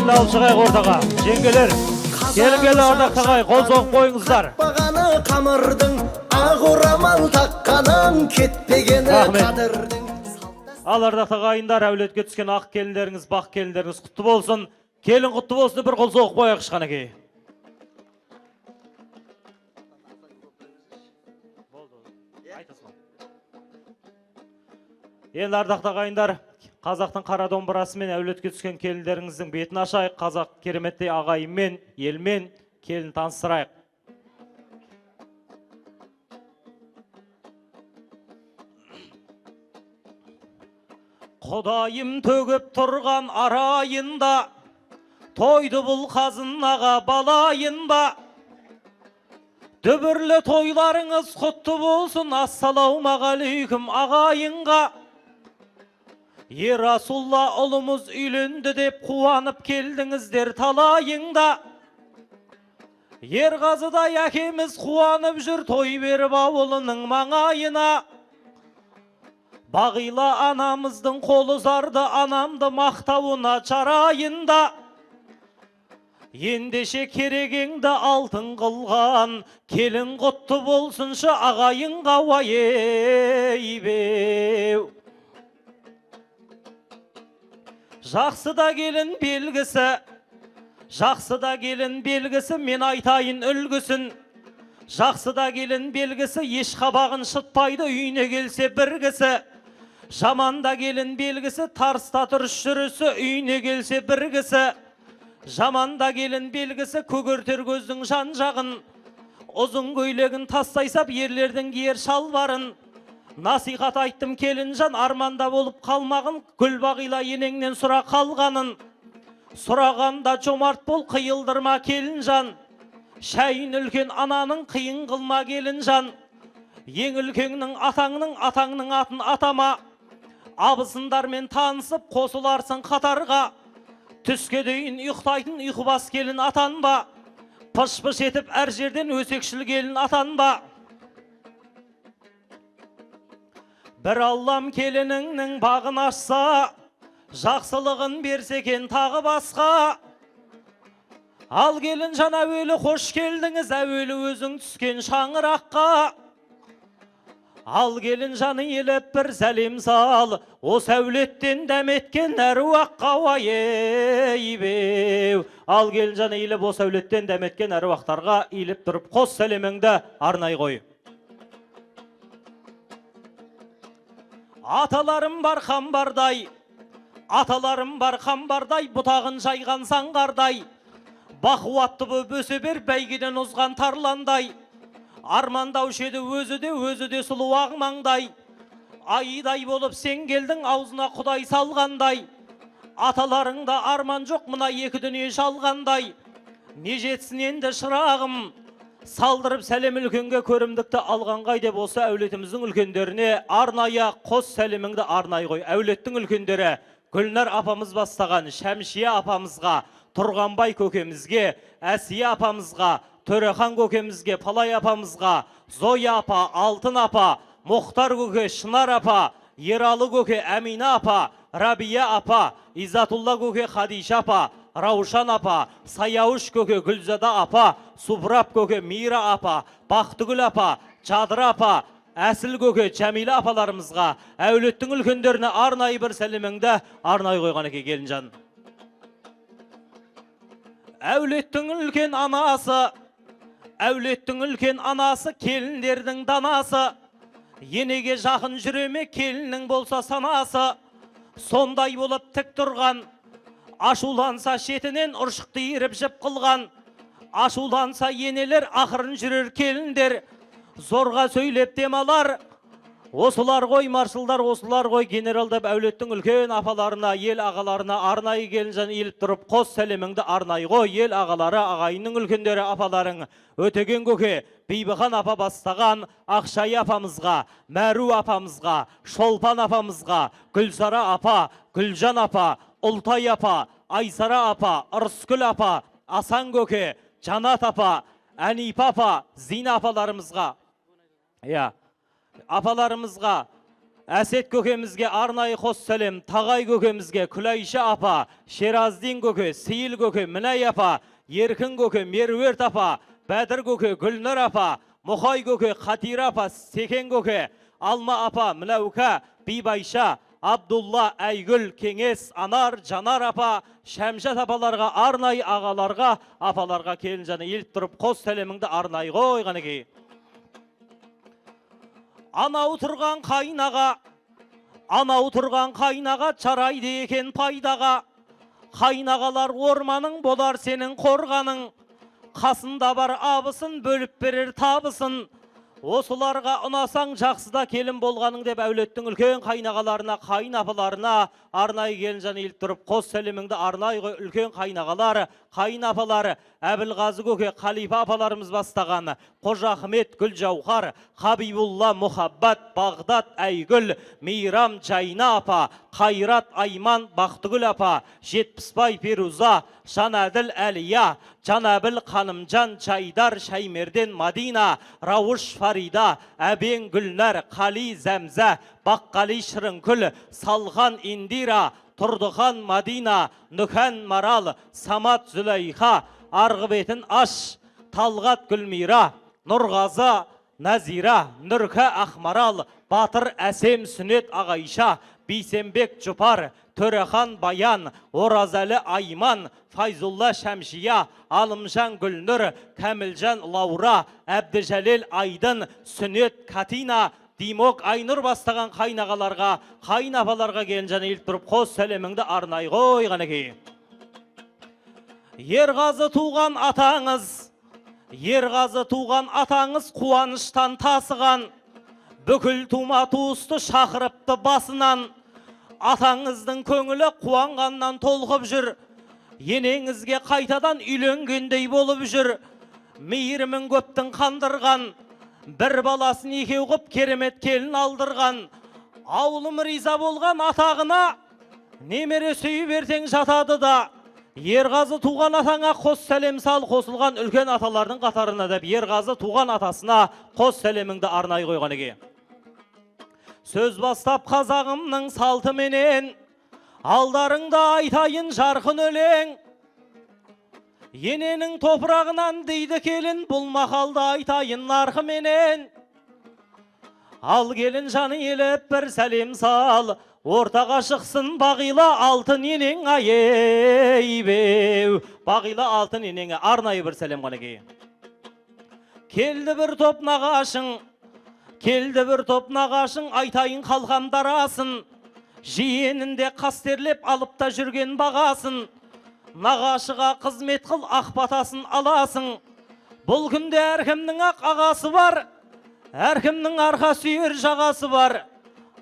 Келін алып шығайық ортаға. Жеңгелер, келін ардақтағай, қол соғып қойыңыздар. Бағаны қамырдың, ақ орамал таққанын кетпегені қадырдың. Ал ардақтағайындар, әулетке түскен ақ келіндеріңіз, бақ келіндеріңіз құтты болсын. Келін құтты болсын, бір қол соғып қойайық шықанекей. Енді ардақтағайындар, қазақтың қара домбырасымен әулетке түскен келіндеріңіздің бетін ашайық. Қазақ кереметтей ағайынмен, елмен келін таныстырайық. Құдайым төгіп тұрған арайында, тойды бұл қазынаға балайын ба? Дүбірлі тойларыңыз құтты болсын, ассалаумағалейкум ағайынға. Ерасулла ұлымыз үйленді деп қуанып келдіңіздер талайыңда. Ерғазыдай әкеміз қуанып жүр той беріп ауылының маңайына. Бағила анамыздың қолы зарды анамды мақтауына жарайында. Ендеше керегеңді алтын қылған келін құтты болсыншы ағайынға уайбеу. Жақсы да келін белгісі, жақсы да келін белгісі, мен айтайын үлгісін. Жақсы да келін белгісі, еш қабағын шытпайды үйіне келсе біргісі. Жаман да келін белгісі, тарста тұрыш жүрісі, үйіне келсе біргісі. Жаман да келін белгісі, көгертер көздің жан жағын. Ұзын көйлегін тастайсап, ерлердің киер шалбарын. Насихат айттым келінжан, арманда болып қалмағын, гүл бағила енеңнен сұра қалғанын. Сұрағанда жомарт бол, қиылдырма келінжан. Шәйін үлкен ананың, қиын қылма келінжан. Ең үлкеннің атаңның атын атама. Абысындармен танысып, қосыларсың қатарға. Түске дейін ұйықтайтын ұйқыбас келін атанба. Пыш-пыш етіп әр жерден өсекшіл келін атанба. Бір Аллам келініңнің бағын ашса, жақсылығын берсекен тағы басқа. Ал келін жан әуелі қош келдіңіз, әуелі өзің түскен шаңыраққа. Ал келін жаны еліп бір сәлем сал, осы әулеттен дәметкен әруаққа уайбеу. Ал келін жаны еліп осы әулеттен дәметкен әруақтарға еліп тұрып қос сәлеміңді арнай қой. Аталарым бар қамбардай, аталарым бар қамбардай, бұтағын жайған саңғардай. Бақуатты боп өсе бер бәйгеден ұзған тарландай. Армандаушы еді өзі де сұлу ағмаңдай. Айдай болып сен келдің аузына құдай салғандай. Аталарыңда арман жоқ мына екі дүние шалғандай. Не жетсін енді шырағым, салдырып сәлем үлкенге көрімдікті алғанғай деп осы әулетіміздің үлкендеріне арнайы қос сәлеміңді арнай қой. Әулеттің үлкендері Гүлнар апамыз бастаған Шәмшия апамызға, Тұрғанбай көкемізге, Әсия апамызға, Төрехан көкемізге, Палай апамызға, Зоя апа, Алтын апа, Мұхтар көке, Шынар апа, Ералы көке, Әмина апа, Рабия апа, Изатулла көке, Хадиша апа, Раушан апа, Саяуш көке, Гүлзада апа, Субрап көке, Мира апа, Бақтыгүл апа, Жадыра апа, Әсіл көке, Жәмила апаларымызға, әулеттің үлкендеріне арнайы бір сәлеміңді арнай қойған екен келінжан. Әулеттің үлкен анасы, әулеттің үлкен анасы, келіндердің данасы. Енеге жақын жүреме келіннің болса санасы. Сондай болып тік тұрған, ашуланса шетінен ұршықты еріп жіп қылған. Ашуланса енелер ақырын жүрер келіндер. Зорға сөйлеп демалар, осылар ғой маршалдар, осылар ғой генерал деп әулеттің үлкен апаларына, ел ағаларына арнайы келінжан еліп тұрып қос сәлеміңді арнай ғой. Ел ағалары, ағайынның үлкендері апаларың, Өтеген көке, Бейбіхан апа бастаған Ақшай апамызға, Мәру апамызға, Шолпан апамызға, Гүлсара апа, Гүлжан апа, Ұлтай апа, Айсара апа, Ырыскүл апа, Асан көке, Жанат апа, Әнипа апа, Зина апаларымызға, апаларымызға, Әсет көкемізге арнайы қос сәлем, Тағай көкемізге, Күлайша апа, Шераздин көке, Сейіл көке, Мінай апа, Еркін көке, Меруерт апа, Бәдір көке, Гүлнұр апа, Мұхай көке, Қатира апа, Секен көке, Алма апа, Мінәука, Бибайша, Абдулла, Әйгүл, Кеңес, Анар, Жанар апа, Шәмшат апаларға, арнайы ағаларға, апаларға келін жаны еліп тұрып, қос сәлеміңді арнайы қойған екен. Анау тұрған қайнаға, чарайды екен пайдаға. Қайнағалар орманың болар сенің қорғаның. Қасында бар абысын бөліп берер табысын. Осыларға ұнасаң жақсыда келін болғаның деп әулеттің үлкен қайнағаларына, қайнапаларына арнайы келін жаны еліп тұрып, қос сәлеміңді арнайы үлкен қайнағалары, қайнапалары, Әбілғазы көке, Қалипа апаларымыз бастаған, Қожа Ахмет, Гүлжаухар, Хабибулла, Мұхаббат, Бағдат, Әйгүл, Мейрам, Жайна апа, Қайрат, Айман, Бақтыгүл апа, Жетпісбай, Перуза, Жанәділ, Әлия, Жанәбіл, Қанымжан, Жайдар, Шаймерден, Мадина, Рауыш, Фарида, Әбен, Гүлнәр, Қали, Зәмзә, Баққали, Шырынкүл, Салған, Индира, Тұрдыхан, Мадина, Нүхан, Марал, Самат, Зүләйха, Арғыбетін, Аш, Талғат, Гүлмира, Нұрғазы, Назира, Нүрка, Ақмарал, Батыр, Әсем, Сүнет, Ағайша, Бейсенбек, Жұпар, Төрехан, Баян, Оразәлі, Айман, Файзулла, Шәмшия, Алымжан, Гүлнұр, Кәмілжан, Лаура, Әбдіжәлел, Айдын, Сүнет, Катина, Димок, Айнұр бастаған қайнағаларға, қайнапаларға келін жаны еліп тұрып, қос сәлеміңді арнай қойған екен. Ерғазы туған атаңыз қуаныштан тасыған, бүкіл тума туысты шақырыпты басынан, атаңыздың көңілі қуанғаннан толқып жүр, енеңізге қайтадан үйленгендей болып жүр, мейірімін көптің қандырған, бір баласын екеу қып керемет келін алдырған, ауылым риза болған атағына, немере сүйіп ертең жатады да, Ерғазы туған атаңа қос сәлем сал, қосылған үлкен аталардың қатарына деп, Ерғазы туған атасына қос сәлеміңді арнай қойған екен. Сөз бастап қазағымның салтыменен, алдарыңда айтайын жарқын өлең. Ененің топырағынан дейді келін, бұл мақалды айтайын нарқыменен. Ал келін жаны еліп бір сәлем сал, ортаға шықсын Бағила алтын енең айбеу. Бағила алтын енеңе арнайы бір сәлем қалеге. Келді бір топ нағашың, айтайын қалқамдарасын, жиенінде қастерлеп алып та жүрген бағасын, нағашыға қызмет қыл ақ батасын аласың. Бұл күнде әркімнің ақ ағасы бар, әркімнің арқа сүйер жағасы бар.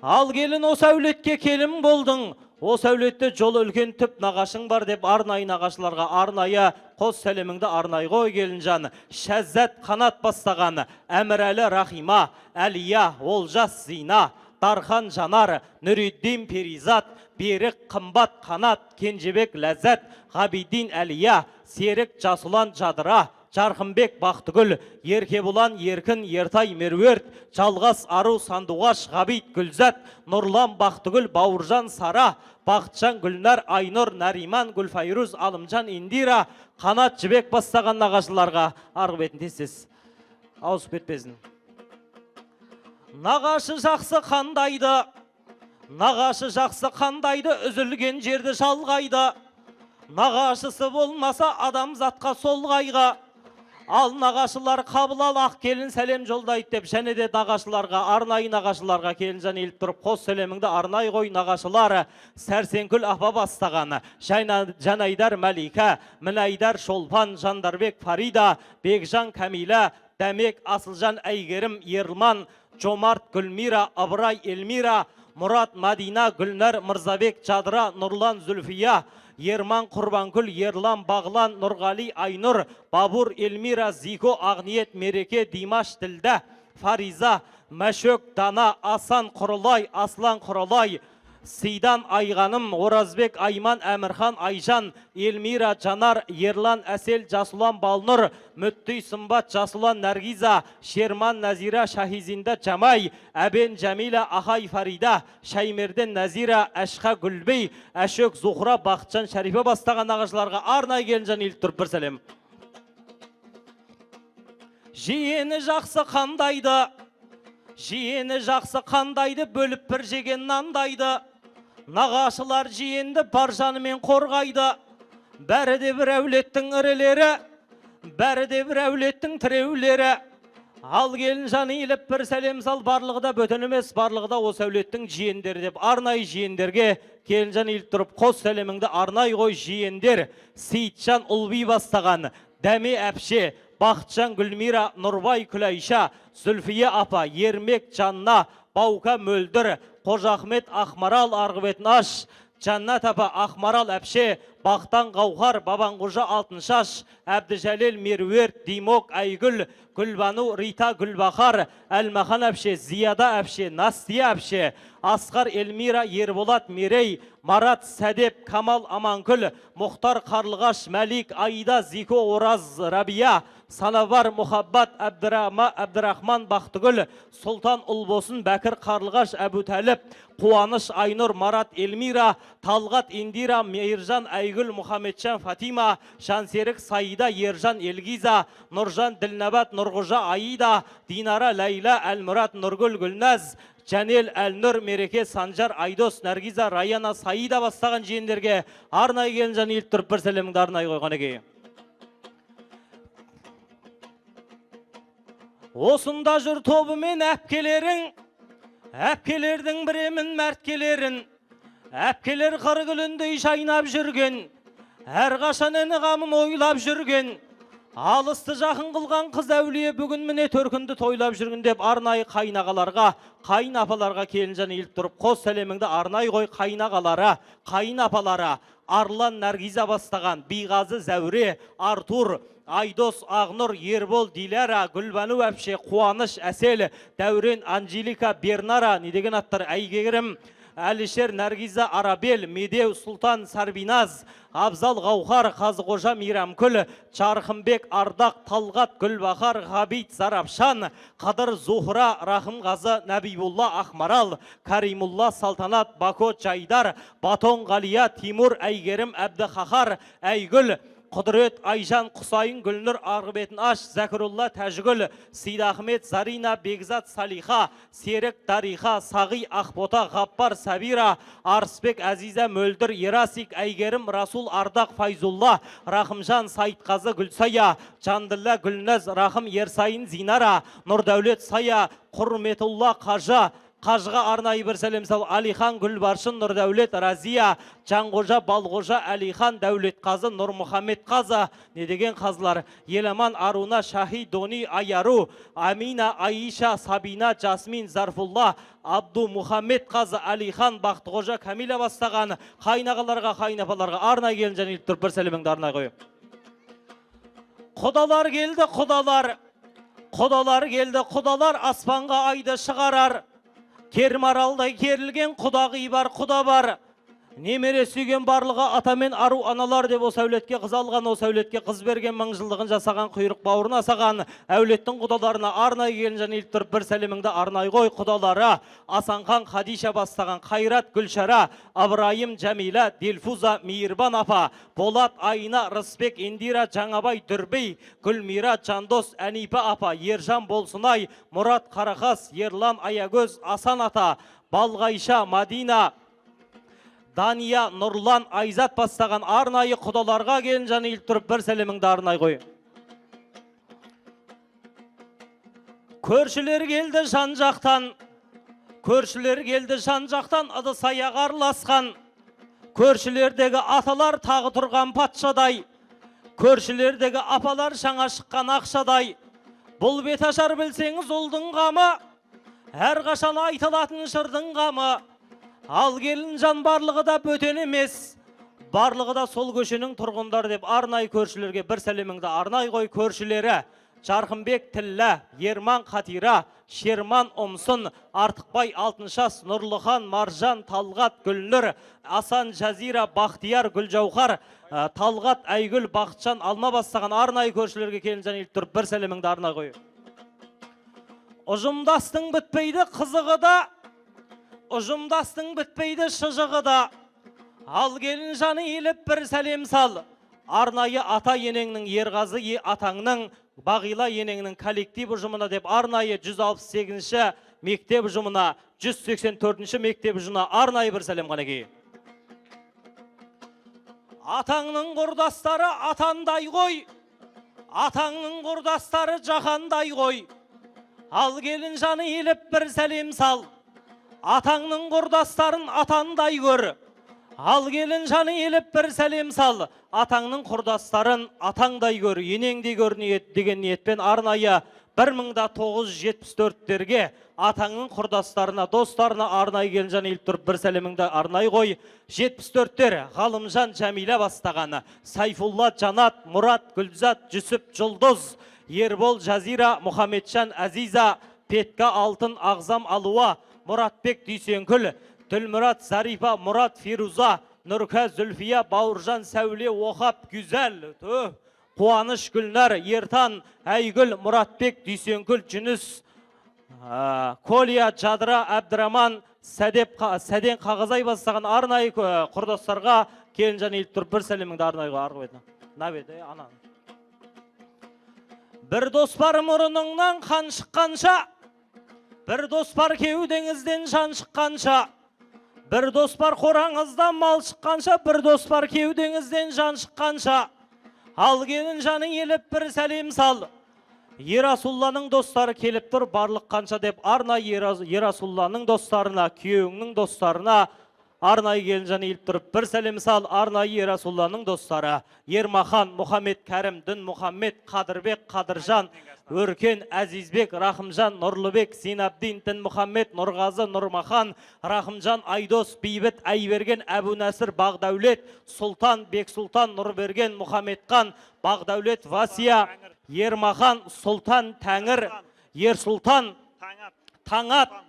Ал келін осы әулетке келін болдың, осы әулетте жол үлкен түп нағашың бар деп арнайы нағашыларға арнайы қос сәлеміңді арнай қой келін жан. Шәззат қанат бастаған, Әмірәлі Рахима, Әлия, Олжас Зина, Дархан Жанар, Нүриддин Перизат, Берік Қымбат Қанат, Кенжебек Ләззат, Ғабидин Әлия, Серік Жасулан Жадыра, Жарқынбек Бақтыгүл, Еркебұлан Еркін Ертай Меруерт, Жалғас Ару Сандуғаш Ғабит Гүлзат, Нұрлан Бақтыгүл Бауыржан Сара, Бақытжан Гүлнар Айнұр Нариман Гүлфайруз Алымжан Индира, Қанат Жібек бастаған нағашыларға арғы бетін тез ауысып кетпесін. Нағашы жақсы қандайды, үзілген жерді жалғайды. Нағашысы болмаса адамзатқа солғайға. Ал нағашылар қабыл ал ақ келін сәлем жолдайды деп, және де нағашыларға, арнайы нағашыларға келін жан еліп тұрып, қос сәлеміңді арнай қой нағашылары. Сәрсенкүл апа бастаған, Жанайдар Мәлика, Мінайдар Шолпан, Жандарбек Фарида, Бекжан Камила, Дәмек Асылжан Әйгерім Ерлман, Жомарт Гүлмира, Абырай Элмира, Мұрат Мадина, Гүлнәр Мырзабек Жадыра, Нұрлан Зүлфия, Ерман Құрбанкүл, Ерлан Бағлан, Нұрғали Айнұр, Бабур Элмира, Зико Ағниет, Мереке Димаш Ділді, Фариза, Мәшөк Дана, Асан Құрылай, Аслан Құрылай, Сидан Айғаным, Оразбек, Айман, Әмірхан, Айжан, Элмира, Жанар, Ерлан, Әсел, Жасулан, Балнұр, Мүттей, Сымбат, Жасулан, Наргиза, Шерман, Назира, Шахизинда, Жамай, Әбен, Жәмила, Ахай, Фарида, Шаймерден, Назира, Әшқа, Гүлбей, Әшөк, Зухра, Бақытжан, Шәрифе бастаған ағашыларға арнай келінжан еліп тұрып бір сәлем. Жиені жақсы қандайды, жиені жақсы қандайды, бөліп бір жеген нандайды. Нағашылар жиенді бар жанымен қорғайды. Бәрі де бір әулеттің ірілері, бәрі де бір әулеттің тіреулері. Ал келін жаны еліп бір сәлем сал, барлығы да бөтен емес, барлығы да осы әулеттің жиендері деп арнай жиендерге келін жаны еліп тұрып қос сәлеміңді арнай қой жиендер. Сейітжан Ұлби бастаған, Дәме әпше, Бақытжан Гүлмира, Нұрбай Күлайша, Зүлфия апа, Ермек Жанна, Баука Мөлдір, Қожахмет Ақмарал Арғыбетін аш, Жаннат апа Ақмарал әпше, Бақтан Қауқар, Бабанғожа Алтыншаш, Әбдіжәлел Меруерт, Димок Айгүл, Гүлбану Рита Гүлбақар, Әлмахан әпше, Зияда әпше, Настия әпше, Асқар Элмира Ерболат Мерей, Марат Сәдеп Камал Аманкүл, Мұхтар Қарлығаш Мәлик Айда Зико Ораз Рабия, Санавар Мұхаббат Әбдірахман Бақтыгүл, Сұлтан Ұлбосын Бәкір Қарлығаш Әбутәліп, Қуаныш Айнұр Марат Элмира, Талғат Индира Мейіржан Айгүл Мұхаммеджан Фатима, Жансерік Саида Ержан Елгиза, Нұржан Ділнабат Нұрғожа Аида, Динара Ләйла Әлмұрат Нұргүл Гүлназ, Жәнел Әлнұр Мереке Санжар Айдос Нәргиза Раяна Саида бастаған жиендерге арнай келін жан еліп тұрып бір сәлеміңді арнай қойған еке. Осында жүр тобымен әпкелерің, әпкелердің біремін мәрткелерін, әпкелер қыргүліндей шайнап жүрген, әрқашан әні қамын ойлап жүрген, алысты жақын қылған қыз әулие бүгін міне төркінді тойлап жүрген деп арнайы қайнағаларға, қайнапаларға келінжан еліп тұрып қос сәлеміңді арнай қой қайнағалара, қайнапалара, Арлан Нәргиза бастаған, Биғазы Зәуре, Артур, Айдос Ағнұр, Ербол Диляра, Гүлбану әпше, Қуаныш Әсел, Дәурен Анжелика Бернара, не деген аттар Әйгерім, Әлішер Нәргиза Арабел, Медеу Сұлтан Сарбиназ, Абзал Ғауқар, Қазықожа Мейрамкүл, Чарқымбек Ардақ, Талғат Гүлбақар, Ғабит Зарапшан, Қадыр Зухра, Рахымғазы Нәбибулла Ақмарал, Каримулла Салтанат, Бако Жайдар, Батон Ғалия, Тимур Әйгерім Әбдіқақар, Әйгүл, Құдырет Айжан Құсайын Гүлнұр Арғыбетін аш, Зәкірулла Тәжгүл, Сейдахмет Зарина Бекзат Салиха, Серік Дариха, Сағи Ақбота Ғаппар Сабира, Арысбек Әзиза Мөлдір, Ерасик Әйгерім Расул Ардақ Файзулла, Рахымжан Сайтқазы Гүлсая, Жандылла Гүлнәз Рахым Ерсайын Зинара, Нұрдәулет Сая, Құрметулла Қажа, Қажға арнайы бір сәлем сал. Алихан Гүлбаршын, Нұрдәулет Разия, Жанғожа Балғожа Әлихан, Дәулет Қазы, Нұрмұхаммед Қазы, не деген қазылар? Еламан Аруна, Шахи Дони Аяру, Амина Аиша, Сабина Жасмин Зарфулла, Абду Мұхаммед Қазы, Алихан Бақтығожа Камиля бастаған қайнағаларға, қайнапаларға арнай келін және еліп тұрып бір сәлеміңді арнай қойып. Құдалар келді, құдалар. Құдалар келді, құдалар аспанға айды шығарар. Кермаралдай керілген құдағи бар, құда бар. Немере сүйген барлығы атамен ару аналар деп осы әулетке қыз алған, осы әулетке қыз берген, мыңжылдығын жасаған, құйрық бауырын асаған әулеттің құдаларына арнай келін және еліп тұрып бір сәлеміңді арнай қой. Құдалары Асанхан Хадиша бастаған, Қайрат Гүлшара, Абрайым Жәмила, Дельфуза Мейірбан апа, Болат Айна, Рысбек Индира, Жаңабай Дүрбей, Гүлмира Жандос Әнипа апа, Ержан Болсынай, Мұрат Қарақас, Ерлан Аягөз, Асан ата, Балғайша, Мадина, Дания, Нұрлан, Айзат бастаған арнайы құдаларға келін жаны еліп тұрып бір сәлеміңді арнай қой. Көршілер келді жан жақтан, көршілер келді жан жақтан, ыдыс аяқ араласқан. Көршілердегі аталар тағы тұрған патшадай, көршілердегі апалар жаңа шыққан ақшадай. Бұл бет ашар білсеңіз ұлдың қамы, әрқашан айтылатын жырдың қамы. Ал келін жан барлығы да бөтен емес, барлығы да сол көшенің тұрғындар деп арнай көршілерге бір сәлеміңді арнай қой. Көршілері Жарқынбек Тіллә, Ерман Қатира, Шерман Омсын, Артықбай Алтыншас, Нұрлыхан, Маржан, Талғат, Гүлнұр, Асан, Жазира, Бақтияр, Гүлжауқар, Талғат, Айгүл, Бақытжан, Алма бастаған арнайы көршілерге келінжан еліп тұрып, бір сәлеміңді арнай қойы. Ұжымдастың бітпейді қызығы да, ұжымдастың бітпейді шыжығы да, ал келінжаны еліп бір сәлем сал. Арнайы ата енеңнің Ерғазы атаңның Бағила енеңнің коллектив ұжымына деп арнайы 168-ші мектеп ұжымына, 184-ші мектеп ұжымына арнайы бір сәлем қанеке. Атаңның құрдастары атандай ғой, атаңның құрдастары жаһандай ғой. Ал келін жаны еліп бір сәлем сал. Атаңның құрдастарын атандай көр. Ал келін жаны еліп бір сәлем сал. Атаңның құрдастарын атаңдай көр, енеңдей көр деген ниетпен арнайы 1974-терге атаңның құрдастарына, достарына арнайы келін жаны еліп тұрып бір сәлеміңді арнай қой. 74-тер Ғалымжан Жәмилә бастағаны, Сайфулла Жанат, Мұрат, Гүлзат, Жүсіп, Жұлдыз, Ербол Жазира, Мұхамеджан Азиза, Петка Алтын, Ағзам Алуа, Мұратбек Дүйсенкүл, Дүлмұрат Зарифа, Мұрат Фируза, Нұрка Зүлфия, Бауыржан Сәуле, Оқап Güzel, Қуаныш Гүлнар, Ертан, Айгүл, Мұратбек Дүйсенкүл, Жүніс, Колия, Жадыра, Әбдіраман, Сәден Қағазай бастаған арнайы құрдастарға келін жаны еліп тұрып бір сәлеміңді арнайға арғы бетіне. Нәбеді, анан. Бір дос бар мұрыныңнан қан шыққанша, бір дос бар кеудеңізден жан шыққанша, бір дос бар қораңыздан мал шыққанша, бір дос бар кеудеңізден жан шыққанша, ал келін жаны еліп бір сәлем сал. Ерасулланың достары келіп тұр барлық қанша деп арнайы Ерасулланың достарына, күйеуіңнің достарына арнайы келін жаны еліп тұрып бір сәлем сал. Арнайы Ерасулланың достары Ермахан, Мұхаммед Кәрім, Дүн Мұхаммед, Қадырбек, Қадыржан, Өркен, Әзизбек, Рахымжан, Нұрлыбек, Синабдин, Дін Мұхаммед, Нұрғазы, Нұрмахан, Рахымжан, Айдос, Бейбіт, Айберген, Әбу Нәсір, Бағдәулет, Сұлтан, Бексұлтан, Нұрберген, Мұхаммедқан, Бағдәулет, Васия, Ермахан, Сұлтан, Тәңір, Ерсұлтан, Таңат,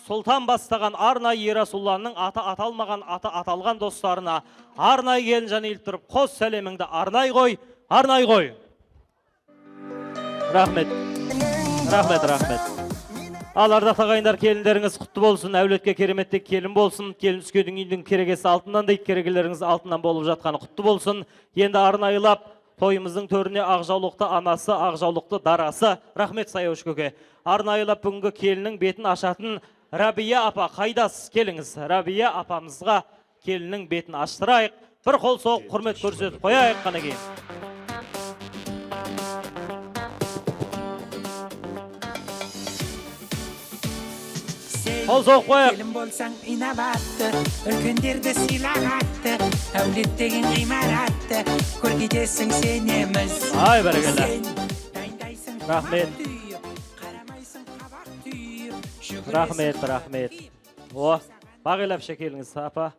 Сұлтан бастаған арнайы Ерасулланың аты аталмаған, аты аталған достарына арнайы келін жаны еліп тұрып, қос сәлеміңді арнай қой, арнай қой. Рахмет, рахмет, рахмет. Ал ардақ тағайындар, келіндеріңіз құтты болсын, әулетке кереметте келін болсын, келін түскедің үйдің керегесі алтыннан дейді, керегелеріңіз алтыннан болып жатқаны құтты болсын. Енді арнайылап тойымыздың төріне Ақжаулықты анасы, Ақжаулықты дарасы, рахмет Саяуш көке. Арнайылап бүгінгі келінің бетін ашатын Рабия апа, қайдасыз, келіңіз. Рабия апамызға келінің бетін аштырайық. Бір қол соғып құрмет көрсетіп қояйық қана кейін. Қол соғып қояйық. Келін болсаң инабатты, үлкендерді сыйлағатты, әулет деген ғимаратты, көргедесің сенеміз. Ай, бәрекелді. Рахмет. Рахмет, рахмет. О, Бағила әпше келіңіз, апа.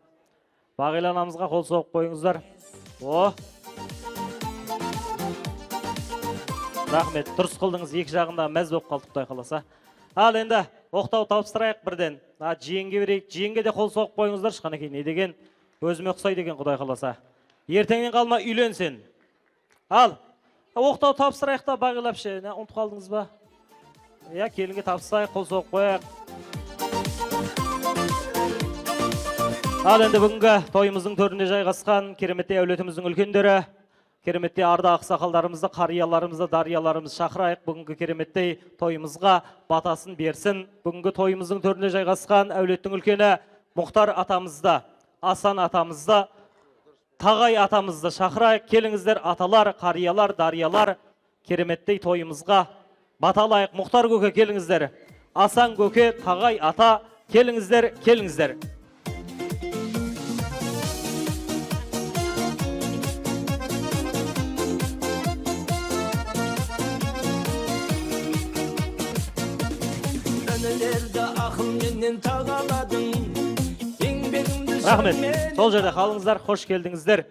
Бағила анамызға қол соғып қойыңыздар. О. Рахмет, дұрыс қылдыңыз, екі жағында мәз болып қалдық Құдай қаласа. Ал енді оқтау тапсырайық бірден. Жиенге берейік, жиенге де қол соғып қойыңыздар. Шықанекей, не деген? Өзіме ұқсайды деген Құдай қаласа. Ертеңнен қалма үйленсен. Ал, оқтау тапсырайық та Бағила әпше, ұмытып қалдыңыз ба? Я, келінге тапсырайық, қол соғып қояйық. Ал енді бүгінгі тойымыздың төрінде жайғасқан кереметте әулетіміздің үлкендері, кереметте арда ақсақалдарымызды, қарияларымызды, дарияларымыз шақырайық. Бүгінгі кереметте тойымызға батасын берсін. Бүгінгі тойымыздың төрінде жайғасқан әулеттің үлкені Мұхтар атамызды, Асан атамызды, Тағай атамызды шақырайық. Келіңіздер, аталар, қариялар, дариялар, кереметте тойымызға баталайық. Мұхтар көке келіңіздер. Асан көке, Тағай ата келіңіздер, келіңіздер. Рахмет. Сол жерде қалыңыздар, қош келдіңіздер.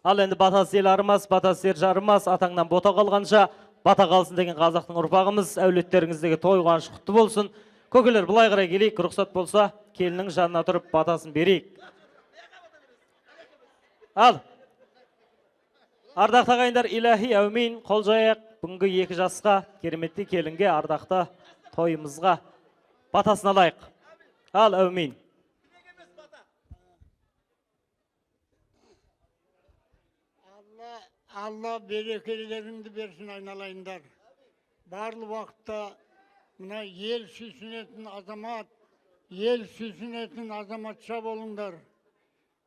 Ал енді батас ел арымас, батас ер жарымас, атаңнан бота қалғанша, бата қалсын деген қазақтың ұрпағымыз, әулеттеріңіздегі той қуаныш құтты болсын. Көкелер, былай қарай келейік, рұқсат болса, келіннің жанына тұрып батасын берейік. Ал. Ардақты ағайындар, иләһи әумин, қол жайық. Бүгінгі 2 жасқа, кереметті келінге, ардақты тойымызға батасын алайық. Ал, әумин. Алла берекелеріңді берсін айналайындар. Барлы уақытта мына ел сүйсінетін азамат, ел сүйсінетін азаматша болыңдар.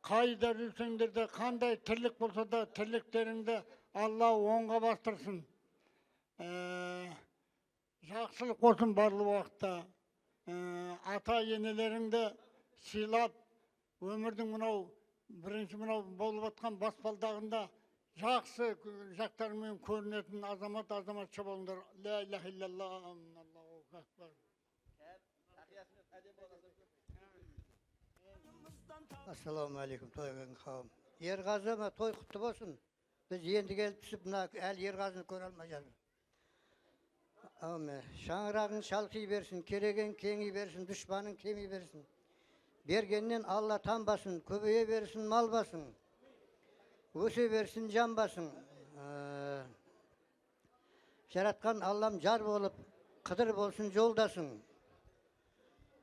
Қайда жүрсеңдер де, қандай тірлік болса да, тірліктеріңді Алла оңға бастырсын. Жақсылық болсын барлы уақытта. Ата енелеріңді сыйлап, өмірдің мынау бірінші мынау болып жатқан баспалдағында жақсы жақтарымен көрінетін азаматша болыңдар. Ла илаха иллаллах, Аллаху акбар. Ассаламу алейкум, тойған қауым. Ерғазыма той құтты болсын. Біз енді келіп түсіп, әлі Ерғазыны көре алмай жатыр. Шаңырағын шалқи берсін, кереген кеңи берсін, дұшпанын кеми берсін. Бергеннен Алла танбасын, көбейе берсін, мал басын. Өсе берсін, жан басын. Жаратқан Аллам жар болып, қыдыр болсын, жолдасың.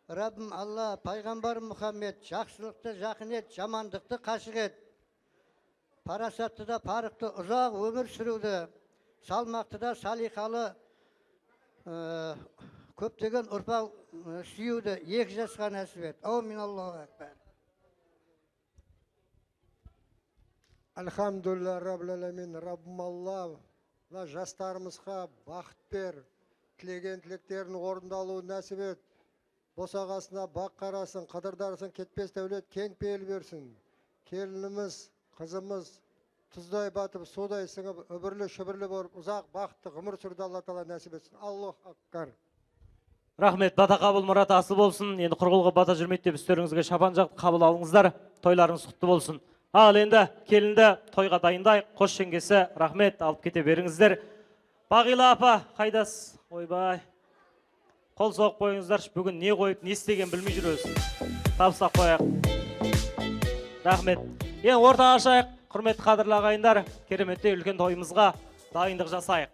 Раббым Алла, пайғамбар Мұхаммед, жақсылықты жақын ет, жамандықты қашық ет. Парасатты да парықты ұзақ өмір сүруді, салмақты да салиқалы көптеген ұрпақ сүйуді 2 жасқа нәсіп ет. Аумин, Аллаху акбар. Альхамдулилля, Раббил аламин, Раббым Алла, жастарымызға бақыт бер, тілеген тілектерін орындалуын нәсіп ет. Босағасына бақ қарасын, қыдырдарсын, кетпес дәулет кең пейіл берсін. Келініміз, қызымыз тұздай батып, судай сіңіп, үбірлі-шүбірлі болып, ұзақ бақытты ғұмыр сүрді Алла Тағала нәсіп етсін. Аллах акбар. Рахмет, бата қабыл мұрат асыл болсын. Енді құрғылға бата жүрмейді деп үстеріңізге шапан жақты қабыл алыңыздар. Тойларыңыз құтты болсын. Ал енді келінді тойға дайындайық. Қош жеңгесі, рахмет, алып кете беріңіздер. Бағила апа, қайдас? Ойбай. Қол соғып қойыңыздар, бүгін не қойып, не істеген білмей жүресің. Тапсақ қояқ. Рахмет. Ең орта ашайық, құрметті қадірлі ағайындар, кереметте үлкен тойымызға дайындық жасайық.